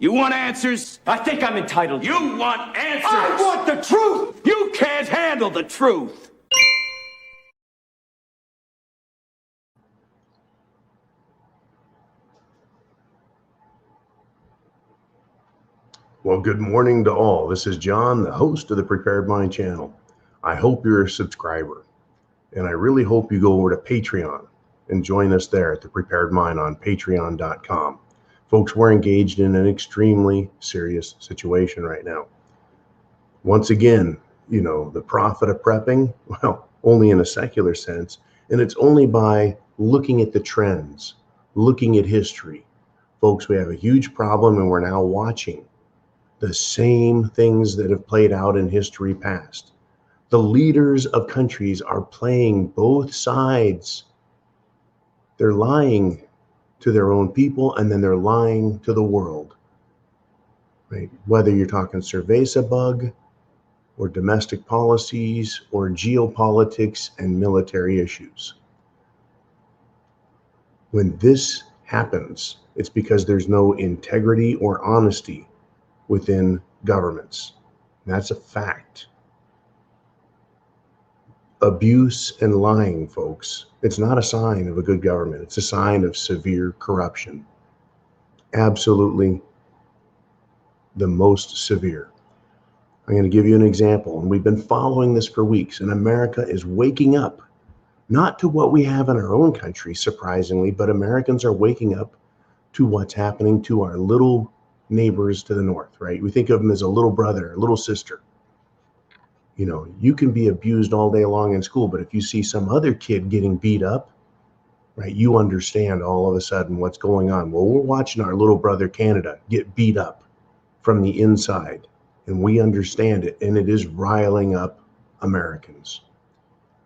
You want answers? I think I'm entitled. You want answers? I want the truth! You can't handle the truth! Well, good morning to all. This is John, the host of the Prepared Mind channel. I hope you're a subscriber, and I really hope you go over to Patreon and join us there at the Prepared Mind on patreon.com. Folks, we're engaged in an extremely serious situation right now. Once again, the profit of prepping, well, only in a secular sense, and it's only by looking at the trends, looking at history. Folks, we have a huge problem, and we're now watching the same things that have played out in history past. The leaders of countries are playing both sides. They're lying to their own people, and then they're lying to the world. Right? Whether you're talking cerveza bug, or domestic policies, or geopolitics and military issues. When this happens, it's because there's no integrity or honesty within governments. That's a fact. Abuse and lying, folks, it's not a sign of a good government. It's a sign of severe corruption. Absolutely the most severe. I'm going to give you an example, and we've been following this for weeks, and America is waking up, not to what we have in our own country, surprisingly, but Americans are waking up to what's happening to our little neighbors to the north, right? We think of them as a little brother, a little sister. You can be abused all day long in school, but if you see some other kid getting beat up, right, you understand all of a sudden what's going on. Well, we're watching our little brother Canada get beat up from the inside, and we understand it, and it is riling up Americans.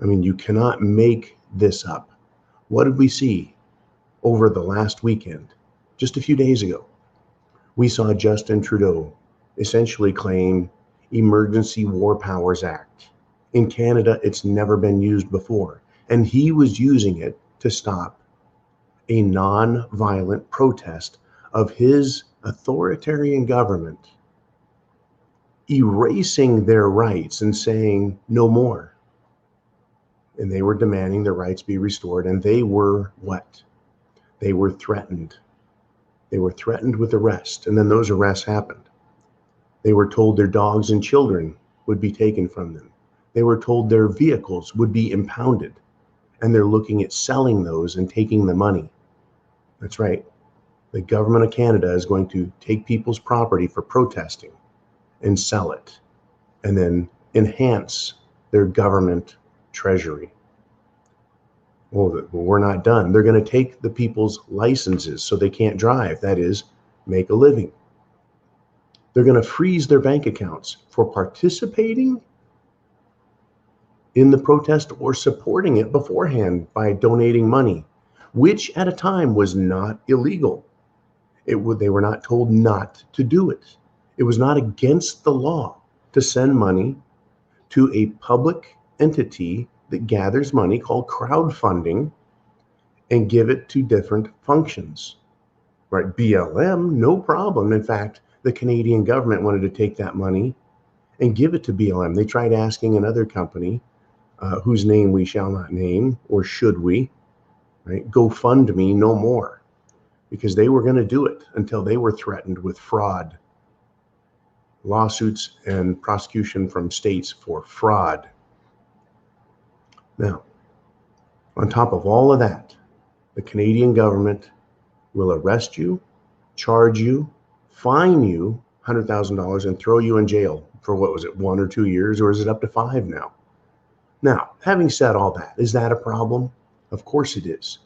I mean, you cannot make this up. What did we see over the last weekend? Just a few days ago, we saw Justin Trudeau essentially claim Emergency War Powers Act. In Canada, it's never been used before, and he was using it to stop a non-violent protest of his authoritarian government erasing their rights and saying no more. And they were demanding their rights be restored, and they were what? They were threatened. They were threatened with arrest, and then those arrests happened. They were told their dogs and children would be taken from them. They were told their vehicles would be impounded, and they're looking at selling those and taking the money. That's right. The government of Canada is going to take people's property for protesting and sell it, and then enhance their government treasury. Well, we're not done. They're going to take the people's licenses so they can't drive, that is, make a living. They're going to freeze their bank accounts for participating in the protest or supporting it beforehand by donating money, which at a time was not illegal. They were not told not to do it. It was not against the law to send money to a public entity that gathers money called crowdfunding and give it to different functions. Right? BLM, no problem. In fact, the Canadian government wanted to take that money and give it to BLM. They tried asking another company, whose name we shall not name, or should we, right? GoFundMe no more, because they were going to do it until they were threatened with fraud, lawsuits and prosecution from states for fraud. Now, on top of all of that, the Canadian government will arrest you, charge you, fine you $100,000, and throw you in jail for, what was it, 1 or 2 years, or is it up to 5 now? Now, having said all that, is that a problem? Of course it is.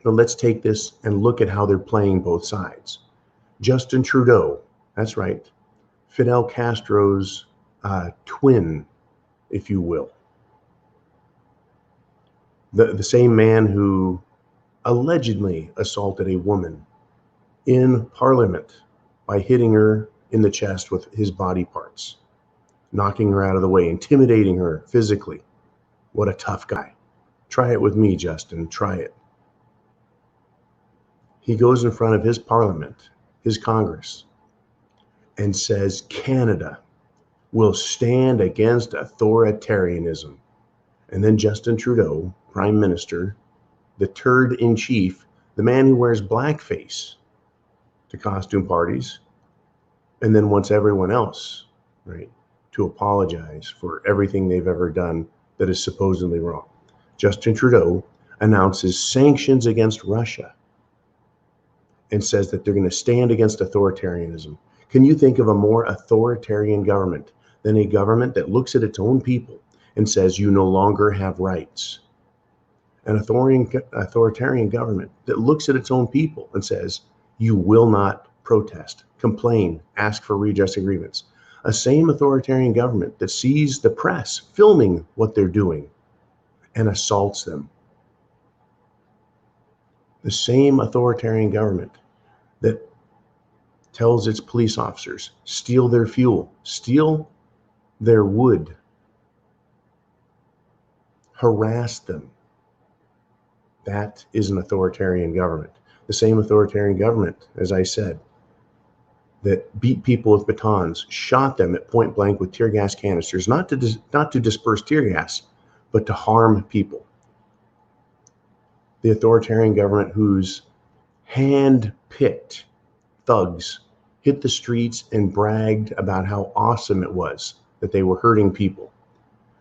But let's take this and look at how they're playing both sides. Justin Trudeau, that's right, Fidel Castro's twin, if you will. The same man who allegedly assaulted a woman in Parliament by hitting her in the chest with his body parts, knocking her out of the way, intimidating her physically. What a tough guy. Try it with me, Justin. Try it. He goes in front of his Parliament his Congress and says Canada will stand against authoritarianism. And then Justin Trudeau, Prime Minister, the turd in chief, the man who wears blackface to costume parties, and then wants everyone else, right, to apologize for everything they've ever done that is supposedly wrong. Justin Trudeau announces sanctions against Russia and says that they're going to stand against authoritarianism. Can you think of a more authoritarian government than a government that looks at its own people and says you no longer have rights? An authoritarian government that looks at its own people and says you will not protest, complain, ask for redress agreements. A same authoritarian government that sees the press filming what they're doing and assaults them. The same authoritarian government that tells its police officers, steal their fuel, steal their wood, harass them. That is an authoritarian government. The same authoritarian government, as I said, that beat people with batons, shot them at point blank with tear gas canisters, not to disperse tear gas, but to harm people. The authoritarian government whose hand-picked thugs hit the streets and bragged about how awesome it was that they were hurting people.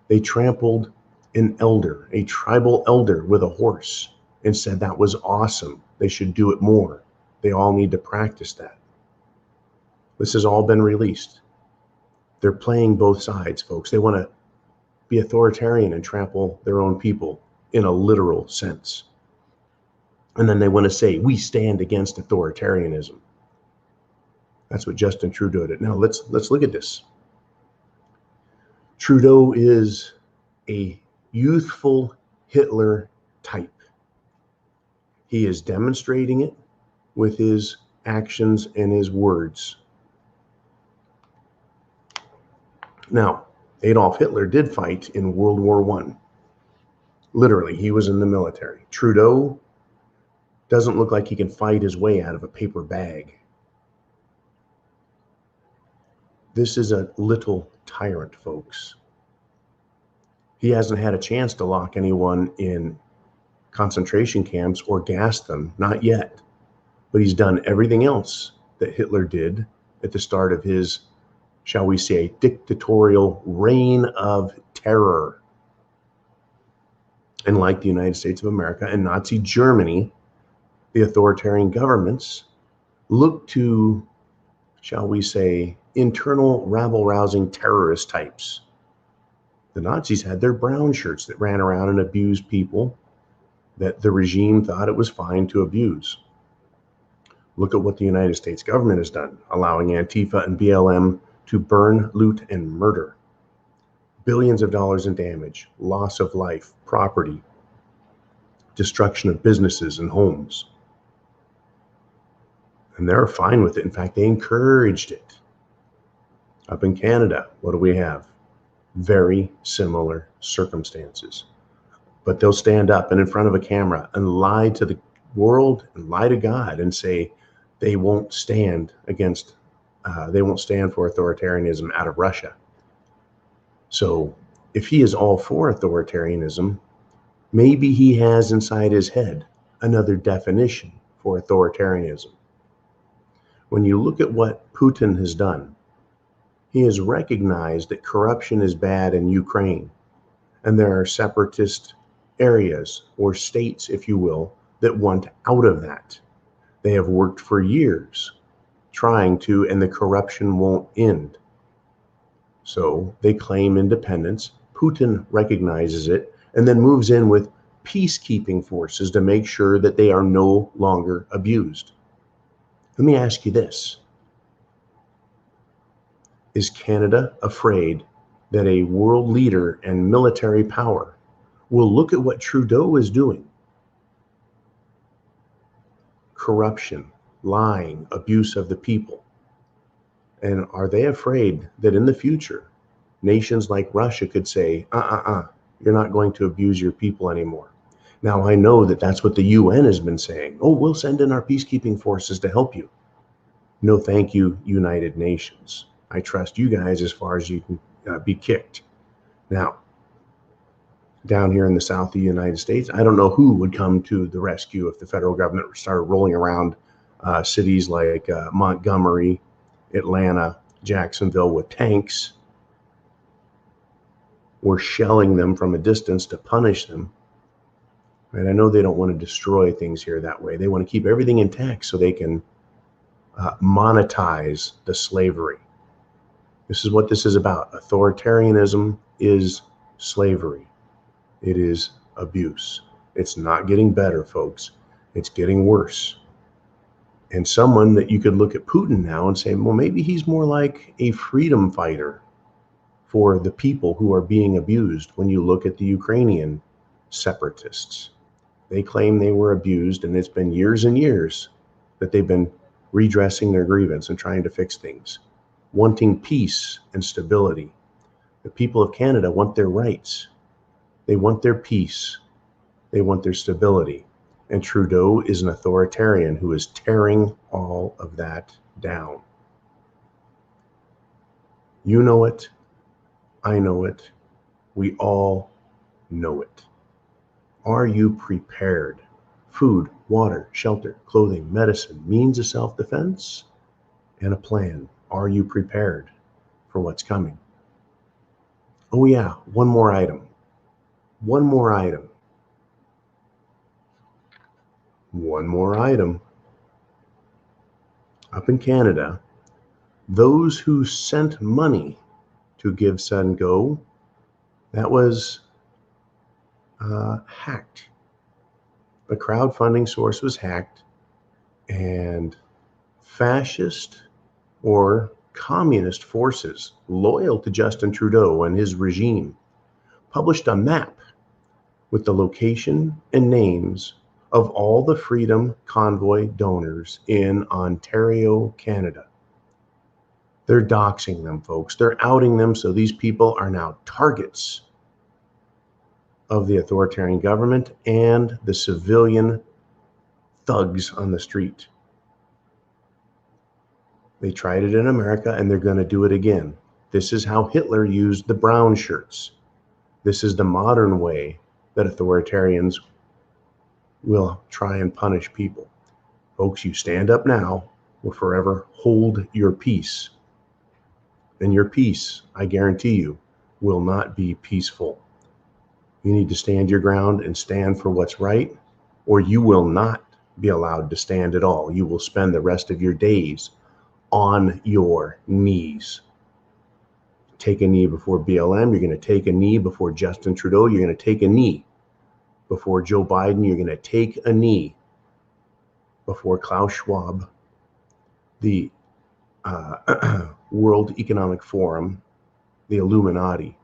They trampled an elder, a tribal elder with a horse, and said that was awesome. They should do it more. They all need to practice that. This has all been released. They're playing both sides, folks. They want to be authoritarian and trample their own people in a literal sense. And then they want to say, we stand against authoritarianism. That's what Justin Trudeau did. Now let's look at this. Trudeau is a youthful Hitler type. He is demonstrating it with his actions and his words. Now, Adolf Hitler did fight in World War I. Literally, he was in the military. Trudeau doesn't look like he can fight his way out of a paper bag. This is a little tyrant, folks. He hasn't had a chance to lock anyone in concentration camps or gas them, not yet. But he's done everything else that Hitler did at the start of his, shall we say, dictatorial reign of terror. And like the United States of America and Nazi Germany, the authoritarian governments look to, shall we say, internal rabble-rousing terrorist types. The Nazis had their brown shirts that ran around and abused people that the regime thought it was fine to abuse. Look at what the United States government has done, allowing Antifa and BLM to burn, loot, and murder. Billions of dollars in damage, loss of life, property, destruction of businesses and homes. And they're fine with it. In fact, they encouraged it. Up in Canada, what do we have? Very similar circumstances. But they'll stand up and in front of a camera and lie to the world and lie to God and say they won't stand against, they won't stand for authoritarianism out of Russia. So if he is all for authoritarianism, maybe he has inside his head another definition for authoritarianism. When you look at what Putin has done, he has recognized that corruption is bad in Ukraine, and there are separatist areas or states, if you will, that want out of that. They have worked for years trying to, and the corruption won't end. So they claim independence. Putin recognizes it and then moves in with peacekeeping forces to make sure that they are no longer abused. Let me ask you this. Is Canada afraid that a world leader and military power will look at what Trudeau is doing? Corruption, lying, abuse of the people. And are they afraid that in the future, nations like Russia could say, you're not going to abuse your people anymore? Now, I know that that's what the UN has been saying. Oh, we'll send in our peacekeeping forces to help you. No thank you, United Nations. I trust you guys as far as you can be kicked. Now, down here in the south of the United States, I don't know who would come to the rescue if the federal government started rolling around cities like Montgomery, Atlanta, Jacksonville with tanks, or shelling them from a distance to punish them. And I know they don't want to destroy things here that way. They want to keep everything intact so they can monetize the slavery. This is what this is about. Authoritarianism is slavery. It is abuse. It's not getting better, folks. It's getting worse. And someone that you could look at Putin now and say, well, maybe he's more like a freedom fighter for the people who are being abused. When you look at the Ukrainian separatists, they claim they were abused, and it's been years and years that they've been redressing their grievance and trying to fix things, wanting peace and stability. The people of Canada want their rights. They want their peace. They want their stability. And Trudeau is an authoritarian who is tearing all of that down. You know it. I know it. We all know it. Are you prepared? Food, water, shelter, clothing, medicine, means of self-defense, and a plan. Are you prepared for what's coming? Oh yeah, one more item. One more item. One more item. Up in Canada, those who sent money to Give, Send, Go, that was hacked. The crowdfunding source was hacked, and fascist or communist forces loyal to Justin Trudeau and his regime published a map with the location and names of all the Freedom Convoy donors in Ontario, Canada. They're doxing them, folks. They're outing them, so these people are now targets of the authoritarian government and the civilian thugs on the street. They tried it in America, and they're going to do it again. This is how Hitler used the brown shirts. This is the modern way that authoritarians will try and punish people. Folks, you stand up now or forever hold your peace. And your peace, I guarantee you, will not be peaceful. You need to stand your ground and stand for what's right, or you will not be allowed to stand at all. You will spend the rest of your days on your knees. Take a knee before BLM. You're going to take a knee before Justin Trudeau. You're going to take a knee before Joe Biden. You're going to take a knee before Klaus Schwab, the World Economic Forum, the Illuminati.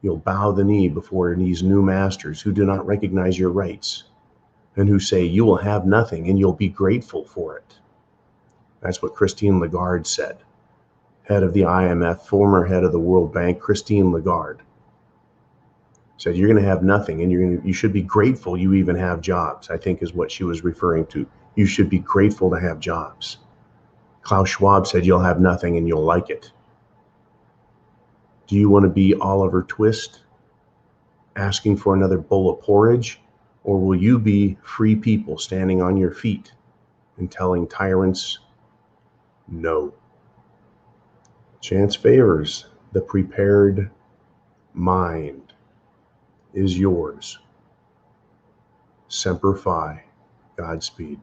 You'll bow the knee before these new masters who do not recognize your rights and who say you will have nothing and you'll be grateful for it. That's what Christine Lagarde said, head of the IMF, former head of the World Bank. Christine Lagarde said you're going to have nothing and you should be grateful you even have jobs, I think is what she was referring to. You should be grateful to have jobs. Klaus Schwab said you'll have nothing and you'll like it. Do you want to be Oliver Twist, asking for another bowl of porridge? Or will you be free people standing on your feet and telling tyrants no? Chance favors the prepared mind is yours. Semper Fi. Godspeed.